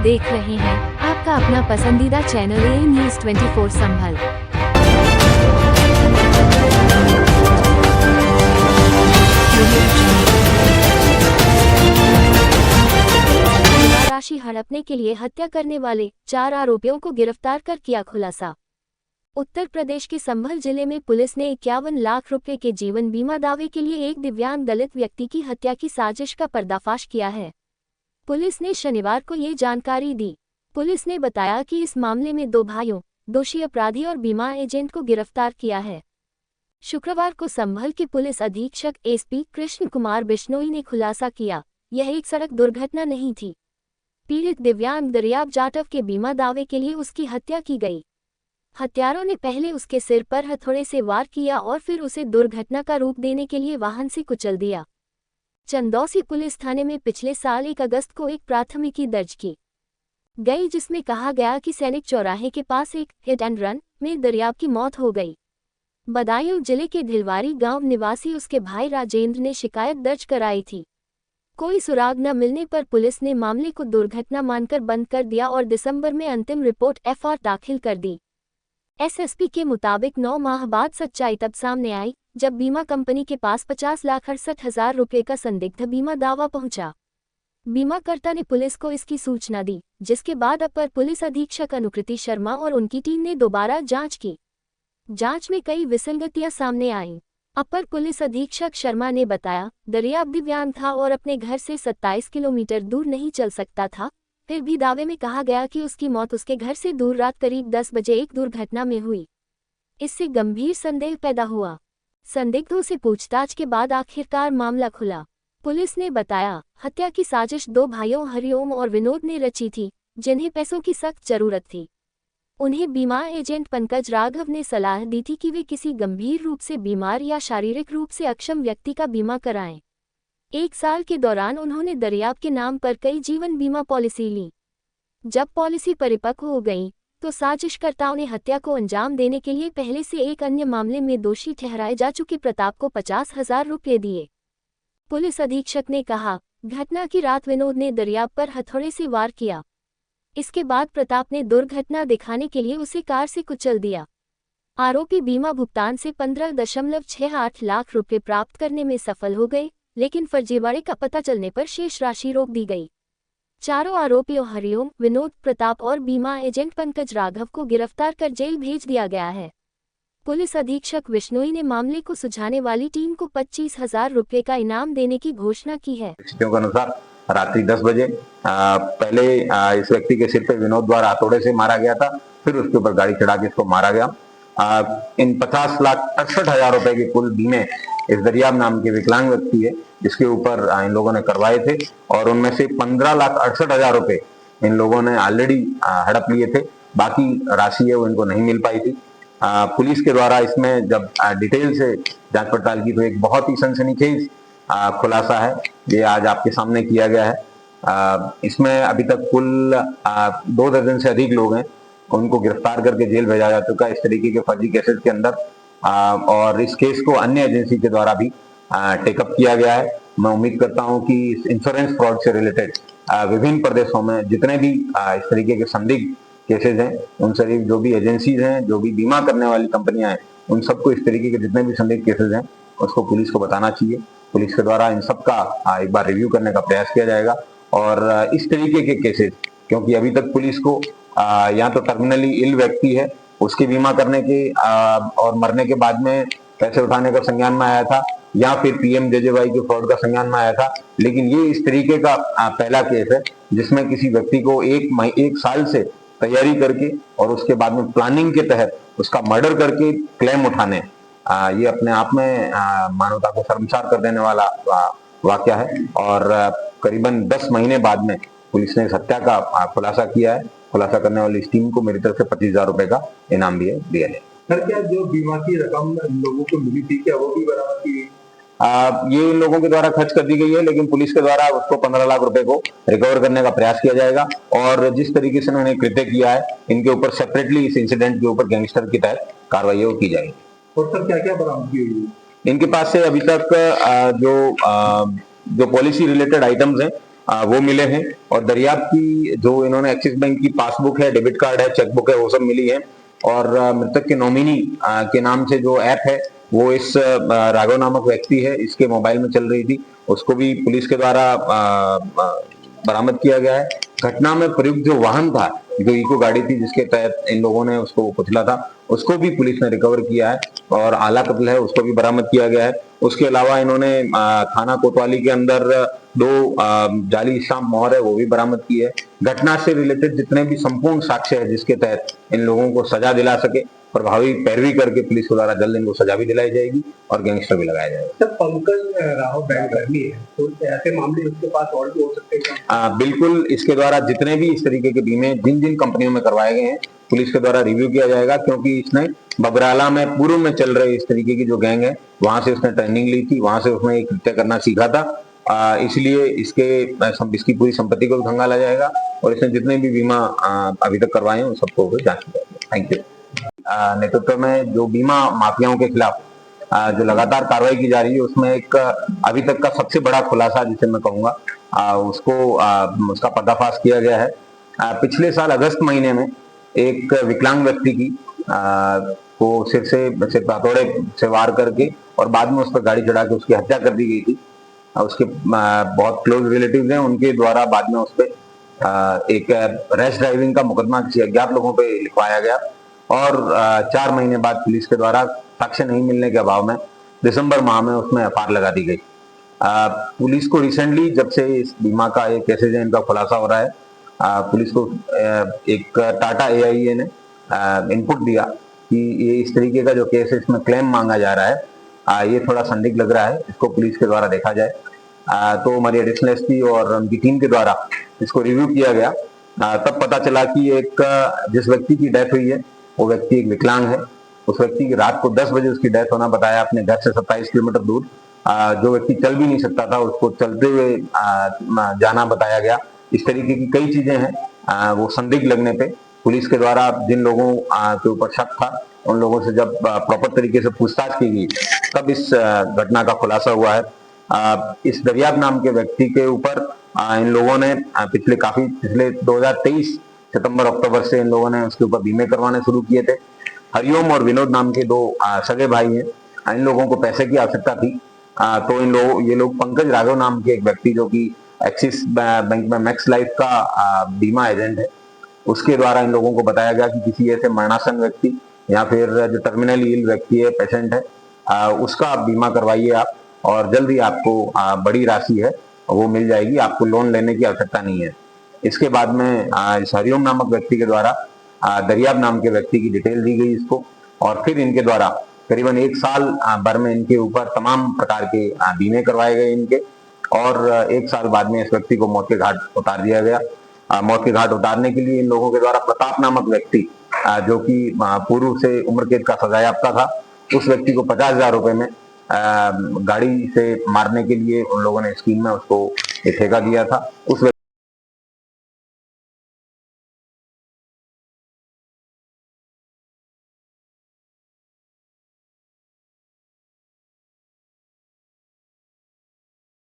देख रहे हैं आपका अपना पसंदीदा चैनल ए न्यूज़ 24 संभल। राशि हड़पने के लिए हत्या करने वाले 4 आरोपियों को गिरफ्तार कर किया खुलासा। उत्तर प्रदेश के संभल जिले में पुलिस ने 51 लाख रुपए के जीवन बीमा दावे के लिए एक दिव्यांग दलित व्यक्ति की हत्या की साजिश का पर्दाफाश किया है। पुलिस ने शनिवार को ये जानकारी दी। पुलिस ने बताया कि इस मामले में 2 भाइयों, दोषी अपराधी और बीमा एजेंट को गिरफ्तार किया है। शुक्रवार को संभल के पुलिस अधीक्षक एसपी कृष्ण कुमार बिश्नोई ने खुलासा किया, यह एक सड़क दुर्घटना नहीं थी। पीड़ित दिव्यांग दरियाब जाटव के बीमा दावे के लिए उसकी हत्या की गई। हत्यारों ने पहले उसके सिर पर हथौड़े से वार किया और फिर उसे दुर्घटना का रूप देने के लिए वाहन से कुचल दिया। चंदौसी पुलिस थाने में पिछले साल 1 अगस्त को एक प्राथमिकी दर्ज की गई जिसमें कहा गया कि सैनिक चौराहे के पास एक हिट एंड रन में दरियाब की मौत हो गई। बदायूं जिले के ढिलवारी गांव निवासी उसके भाई राजेंद्र ने शिकायत दर्ज कराई थी। कोई सुराग न मिलने पर पुलिस ने मामले को दुर्घटना मानकर बंद कर दिया और दिसंबर में अंतिम रिपोर्ट एफआईआर दाखिल कर दी। एसएसपी के मुताबिक 9 माह बाद सच्चाई तब सामने आई जब बीमा कंपनी के पास 50,68,000 रुपये का संदिग्ध बीमा दावा पहुंचा। बीमाकर्ता ने पुलिस को इसकी सूचना दी, जिसके बाद अपर पुलिस अधीक्षक अनुकृति शर्मा और उनकी टीम ने दोबारा जांच की। जांच में कई विसंगतियां सामने आईं। अपर पुलिस अधीक्षक शर्मा ने बताया, दरियाब दिव्यांग था और अपने घर से 27 किलोमीटर दूर नहीं चल सकता था। फिर भी दावे में कहा गया कि उसकी मौत उसके घर से दूर रात करीब 10 बजे एक दुर्घटना में हुई। इससे गंभीर संदेह पैदा हुआ। संदिग्धों से पूछताछ के बाद आखिरकार मामला खुला। पुलिस ने बताया, हत्या की साजिश 2 भाइयों हरिओम और विनोद ने रची थी, जिन्हें पैसों की सख्त जरूरत थी। उन्हें बीमा एजेंट पंकज राघव ने सलाह दी थी कि वे किसी गंभीर रूप से बीमार या शारीरिक रूप से अक्षम व्यक्ति का बीमा कराएं। 1 साल के दौरान उन्होंने दरियाब के नाम पर कई जीवन बीमा पॉलिसी ली। जब पॉलिसी परिपक्व हो गई तो साजिशकर्ताओं ने हत्या को अंजाम देने के लिए पहले से एक अन्य मामले में दोषी ठहराए जा चुके प्रताप को 50,000 रुपये दिए। पुलिस अधीक्षक ने कहा, घटना की रात विनोद ने दरियाब पर हथौड़े से वार किया। इसके बाद प्रताप ने दुर्घटना दिखाने के लिए उसे कार से कुचल दिया। आरोपी बीमा भुगतान से 15.68 लाख रुपये प्राप्त करने में सफल हो गए, लेकिन फर्जीवाड़े का पता चलने पर शेष राशि रोक दी गई। चारों आरोपियों हरिओम, विनोद, प्रताप और बीमा एजेंट पंकज राघव को गिरफ्तार कर जेल भेज दिया गया है। पुलिस अधीक्षक बिश्नोई ने मामले को सुलझाने वाली टीम को 25,000 रुपये का इनाम देने की घोषणा की है। स्थितियों के अनुसार रात्रि 10 बजे पहले इस व्यक्ति के सिर पे विनोद द्वारा हथौड़े से मारा गया था, फिर उसके ऊपर गाड़ी चढ़ा के इसको मारा गया। इन 50,68,000 रुपए के कुल बीमे इस दरियाब नाम के विकलांग व्यक्ति है जिसके ऊपर इन लोगों ने करवाए थे और उनमें से 15,68,000 रुपए इन लोगों ने ऑलरेडी हड़प लिए थे। बाकी राशि है वो इनको नहीं मिल पाई थी। पुलिस के द्वारा इसमें जब डिटेल से जांच पड़ताल की तो एक बहुत ही सनसनीखेज खुलासा है ये आज आपके सामने किया गया है। इसमें अभी तक कुल 2 दर्जन से अधिक लोग हैं, उनको गिरफ्तार करके जेल भेजा जा चुका है इस तरीके के फर्जी केसेस के अंदर। और इस केस को अन्य एजेंसी के द्वारा भी टेकअप किया गया है। मैं उम्मीद करता हूं कि इस इंश्योरेंस फ्रॉड से रिलेटेड विभिन्न प्रदेशों में जितने भी इस तरीके के संदिग्ध केसेस हैं, उन सभी जो भी एजेंसीज हैं, जो भी बीमा करने वाली कंपनियां हैं, उन सबको इस तरीके के जितने भी संदिग्ध केसेस हैं उसको पुलिस को बताना चाहिए। पुलिस के द्वारा इन सब का एक बार रिव्यू करने का प्रयास किया जाएगा और इस तरीके के केसेस, क्योंकि अभी तक पुलिस को या तो टर्मिनली इल व्यक्ति है उसकी बीमा करने के और मरने के बाद में पैसे उठाने का संज्ञान में आया था, या फिर पीएमजेजेवाई के फ्रॉड का संज्ञान में आया था। लेकिन ये इस तरीके का पहला केस है जिसमें किसी व्यक्ति को 1 साल से तैयारी करके और उसके बाद में प्लानिंग के तहत उसका मर्डर करके क्लेम उठाने, ये अपने आप में मानवता को शर्मसार कर देने वाला वाकया है। और करीबन 10 महीने बाद में पुलिस ने इस हत्या का खुलासा किया है। खुलासा करने वाली इस टीम को मेरी तरफ से 25,000 रुपए का इनाम भी दिया है। सर, क्या जो बीमा की रकम लोगों को मिली थी क्या वो भी बरामद की गई? ये इन लोगों के द्वारा खर्च कर दी गई है, लेकिन पुलिस के द्वारा उसको 15 लाख रुपए को रिकवर करने का प्रयास किया जाएगा। और जिस तरीके से उन्होंने कृत्य किया है, इनके ऊपर सेपरेटली इस इंसिडेंट के ऊपर गैंगस्टर की तहत कार्रवाई की जाएगी। और सर, क्या क्या बरामद की हुई है? इनके पास से अभी तक जो पॉलिसी रिलेटेड आइटम्स हैं वो मिले हैं। और दरियाब की जो इन्होंने एक्सिस बैंक की पासबुक है, डेबिट कार्ड है, चेकबुक है, वो सब मिली है। और मृतक के नॉमिनी के नाम से जो ऐप है वो इस राघव नामक व्यक्ति है, इसके मोबाइल में चल रही थी, उसको भी पुलिस के द्वारा बरामद किया गया है। घटना में प्रयुक्त जो वाहन था, जो इको गाड़ी थी जिसके तहत इन लोगों ने उसको कुचला था, उसको भी पुलिस ने रिकवर किया है और आला कत्ल है उसको भी बरामद किया गया है। उसके अलावा इन्होंने थाना कोतवाली के अंदर 2 जाली स्टाम्प मोहर है वो भी बरामद की है। घटना से रिलेटेड जितने भी संपूर्ण साक्ष्य है जिसके तहत इन लोगों को सजा दिला सके, प्रभावी पैरवी करके पुलिस के द्वारा जल्द इनको सजा भी दिलाई जाएगी और गैंगस्टर भी लगाया जाएगा। सर, पंकज राव बैंक कर्मी है, तो ऐसे मामले उसके पास और भी हो सकते हैं? बिल्कुल, इसके द्वारा जितने भी इस तरीके के बीमे जिन जिन कंपनियों में करवाए गए हैं पुलिस के द्वारा रिव्यू किया जाएगा, क्योंकि इसने बबराला में पूर्व में चल रहे इस तरीके की जो गैंग है वहां से उसने ट्रेनिंग ली थी, वहां से उसने एक कृत्य करना सीखा था। इसलिए इसकी पूरी संपत्ति को भी खंगाला जाएगा और इसने जितने भी बीमा अभी तक करवाए हैं उन सबको जांच की जाएगी। Thank you. नेतृत्व में जो बीमा माफियाओं के खिलाफ जो लगातार कार्रवाई की जा रही है उसमें एक अभी तक का सबसे बड़ा खुलासा जिसे मैं कहूंगा उसका पर्दाफाश किया गया है। पिछले साल अगस्त महीने में एक विकलांग व्यक्ति की को सिर हथौड़े से वार करके और बाद में उस पर गाड़ी चढ़ा के उसकी हत्या कर दी गई थी। उसके बहुत क्लोज रिलेटिव्स हैं, उनके द्वारा बाद में उस पर एक रैश ड्राइविंग का मुकदमा किसी अज्ञात लोगों पे लिखवाया गया और 4 महीने बाद पुलिस के द्वारा साक्ष्य नहीं मिलने के अभाव में दिसंबर माह में उसमें एफआईआर लगा दी गई। पुलिस को रिसेंटली जब से इस बीमा का एक केसेज है इनका खुलासा हो रहा है, पुलिस को एक टाटा AIA ने इनपुट दिया कि ये इस तरीके का जो केस है इसमें क्लेम मांगा जा रहा है, ये थोड़ा संदिग्ध लग रहा है, इसको पुलिस के द्वारा देखा जाए। तो हमारी एडिशनल SP और उनकी टीम के द्वारा इसको रिव्यू किया गया। तब पता चला कि एक जिस व्यक्ति की डेथ हुई है वो व्यक्ति एक विकलांग है। उस व्यक्ति की रात को 10 बजे उसकी डेथ होना बताया, अपने घर से 27 किलोमीटर दूर। जो व्यक्ति चल भी नहीं सकता था उसको चलते हुए जाना बताया गया। इस तरीके की कई चीजें हैं। वो संदिग्ध लगने पे पुलिस के द्वारा जिन लोगों के ऊपर शक था उन लोगों से जब प्रॉपर तरीके से पूछताछ की गई तब इस घटना का खुलासा हुआ है। इस दरियाब नाम के व्यक्ति के ऊपर इन लोगों ने पिछले 2023 सितंबर अक्टूबर से इन लोगों ने उसके ऊपर बीमे करवाने शुरू किए थे। हरिओम और विनोद नाम के 2 सगे भाई हैं। इन लोगों को पैसे की आवश्यकता थी, तो ये लोग पंकज राघव नाम के एक व्यक्ति जो कि एक्सिस बैंक में मैक्स लाइफ का बीमा एजेंट है, उसके द्वारा इन लोगों को बताया गया कि किसी ऐसे मरणासन व्यक्ति या फिर जो टर्मिनली इल व्यक्ति है, पेशेंट है, उसका बीमा करवाइए आप और जल्दी आपको बड़ी राशि है वो मिल जाएगी, आपको लोन लेने की आवश्यकता नहीं है। इसके बाद में इस हरिओम नामक व्यक्ति के द्वारा दरियाब नाम के व्यक्ति की डिटेल दी गई इसको और फिर इनके द्वारा करीबन 1 साल भर में इनके ऊपर तमाम प्रकार के बीमे करवाए गए इनके और 1 साल बाद में इस व्यक्ति को मौत के घाट उतार दिया गया। मौत के घाट उतारने के लिए इन लोगों के द्वारा प्रताप नामक व्यक्ति जो कि पूर्व से उम्र कैद का सजायाफ्ता था, उस व्यक्ति को 50,000 रुपए में गाड़ी से मारने के लिए उन लोगों ने स्कीम में उसको ठेका दिया था। उस